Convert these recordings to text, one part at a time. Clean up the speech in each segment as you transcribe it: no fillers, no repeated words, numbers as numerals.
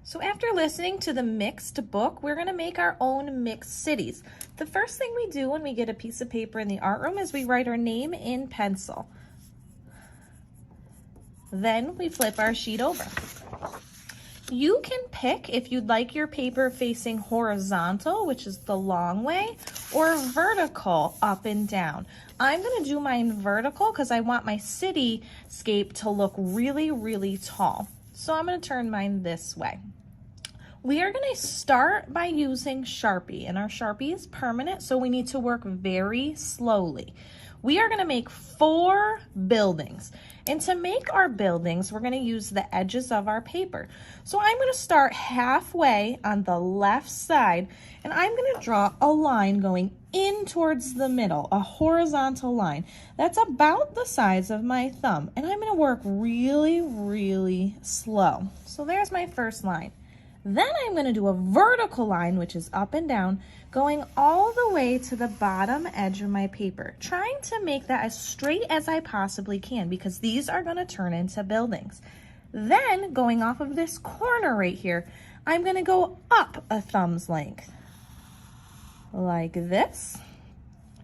So after listening to the mixed book, we're going to make our own mixed cities. The first thing we do when we get a piece of paper in the art room is we write our name in pencil. Then we flip our sheet over. You can pick if you'd like your paper facing horizontal, which is the long way, or vertical, up and down. I'm going to do mine vertical because I want my cityscape to look really, really tall. So I'm going to turn mine this way. We are going to start by using Sharpie, and our Sharpie is permanent, so we need to work very slowly. We are going to make 4 buildings, and to make our buildings, we're going to use the edges of our paper. So I'm going to start halfway on the left side, and I'm going to draw a line going in towards the middle, a horizontal line. That's about the size of my thumb, and I'm going to work really, really slow. So there's my first line. Then I'm going to do a vertical line, which is up and down, going all the way to the bottom edge of my paper, trying to make that as straight as I possibly can because these are going to turn into buildings. Then, going off of this corner right here, I'm going to go up a thumb's length, like this,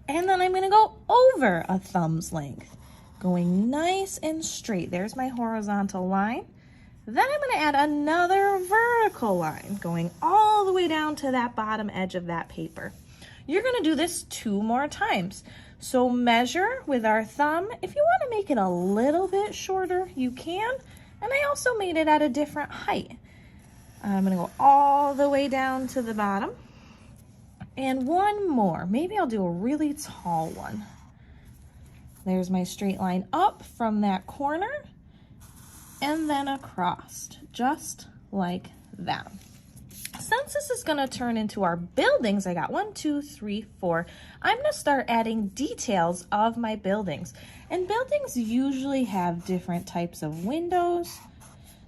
and then I'm going to go over a thumb's length, going nice and straight. There's my horizontal line. Then I'm going to add another vertical line going all the way down to that bottom edge of that paper. You're going to do this 2 more times. So measure with our thumb. If you want to make it a little bit shorter, you can. And I also made it at a different height. I'm going to go all the way down to the bottom. And one more. Maybe I'll do a really tall one. There's my straight line up from that corner. And then across, just like that. Since this is going to turn into our buildings, I got 1, 2, 3, 4. I'm going to start adding details of my buildings. And buildings usually have different types of windows.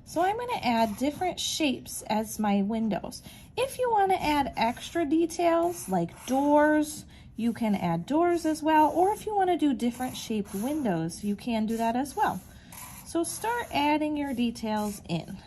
So I'm going to add different shapes as my windows. If you want to add extra details like doors, you can add doors as well. Or if you want to do different shaped windows, you can do that as well. So start adding your details in.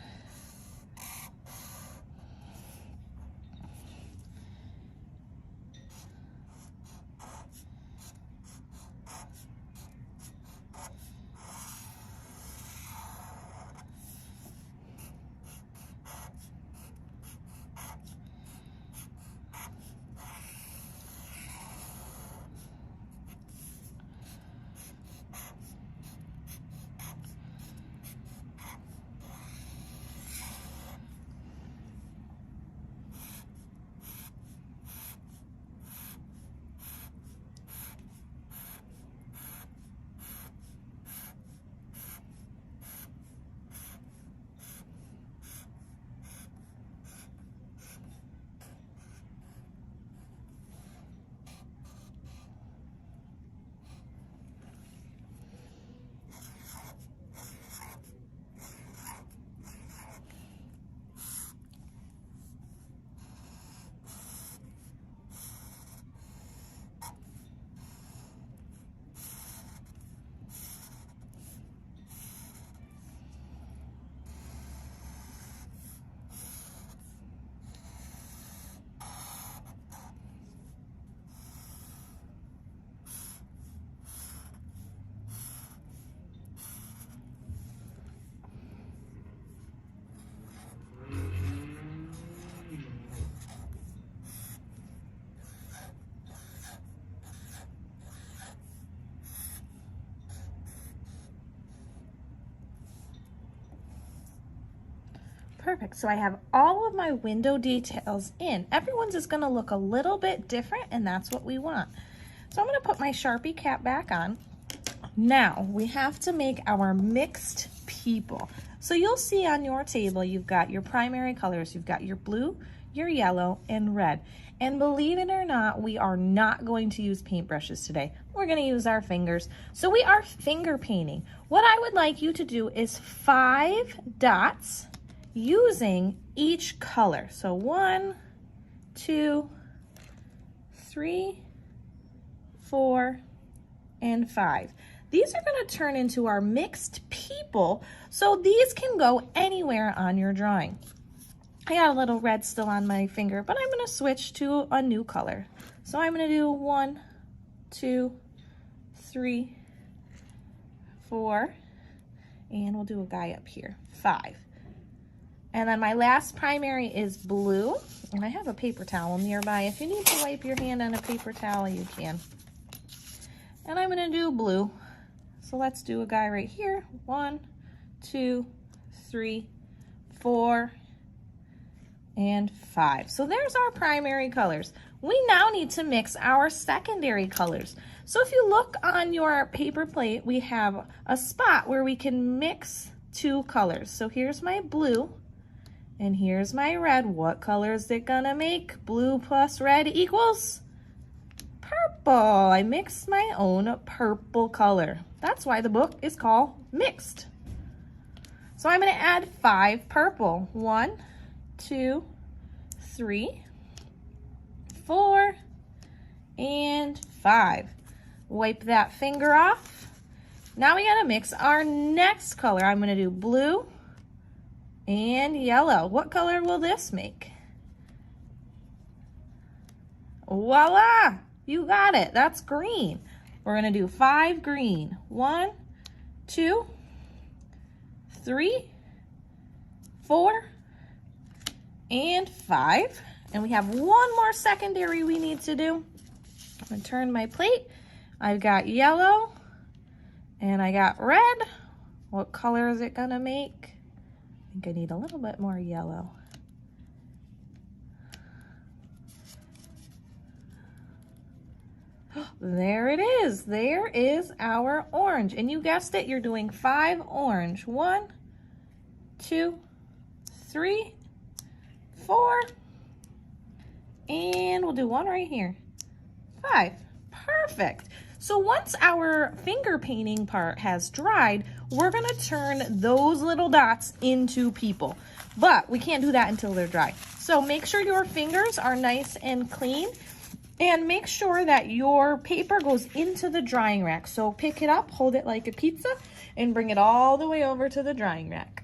Perfect, so I have all of my window details in. Everyone's is gonna look a little bit different and that's what we want. So I'm gonna put my Sharpie cap back on. Now we have to make our mixed people. So you'll see on your table, you've got your primary colors. You've got your blue, your yellow, and red. And believe it or not, we are not going to use paintbrushes today. We're gonna use our fingers. So we are finger painting. What I would like you to do is 5 dots using each color. So 1, 2, 3, 4, and 5. These are going to turn into our mixed people, so these can go anywhere on your drawing. I got a little red still on my finger, but I'm gonna switch to a new color. So I'm gonna do 1, 2, 3, 4, and we'll do a guy up here, 5. And then my last primary is blue, and I have a paper towel nearby. If you need to wipe your hand on a paper towel, you can. And I'm gonna do blue. So let's do a guy right here. 1, 2, 3, 4, and 5. So there's our primary colors. We now need to mix our secondary colors. So if you look on your paper plate, we have a spot where we can mix 2 colors. So here's my blue, and here's my red. What color is it gonna make? Blue plus red equals purple. I mixed my own purple color. That's why the book is called Mixed. So I'm gonna add 5 purple. 1, 2, 3, 4, and 5. Wipe that finger off. Now we gotta mix our next color. I'm gonna do blue and yellow. What color will this make? Voila! You got it. That's green. We're gonna do 5 green. 1, 2, 3, 4, and 5. And we have one more secondary we need to do. I'm gonna turn my plate. I've got yellow and I got red. What color is it gonna make? I think I need a little bit more yellow. There it is. There is our orange. And you guessed it, you're doing 5 orange. 1, 2, 3, 4, and we'll do 1 right here. 5. Perfect. So once our finger painting part has dried, we're gonna turn those little dots into people. But we can't do that until they're dry. So make sure your fingers are nice and clean, and make sure that your paper goes into the drying rack. So pick it up, hold it like a pizza, and bring it all the way over to the drying rack.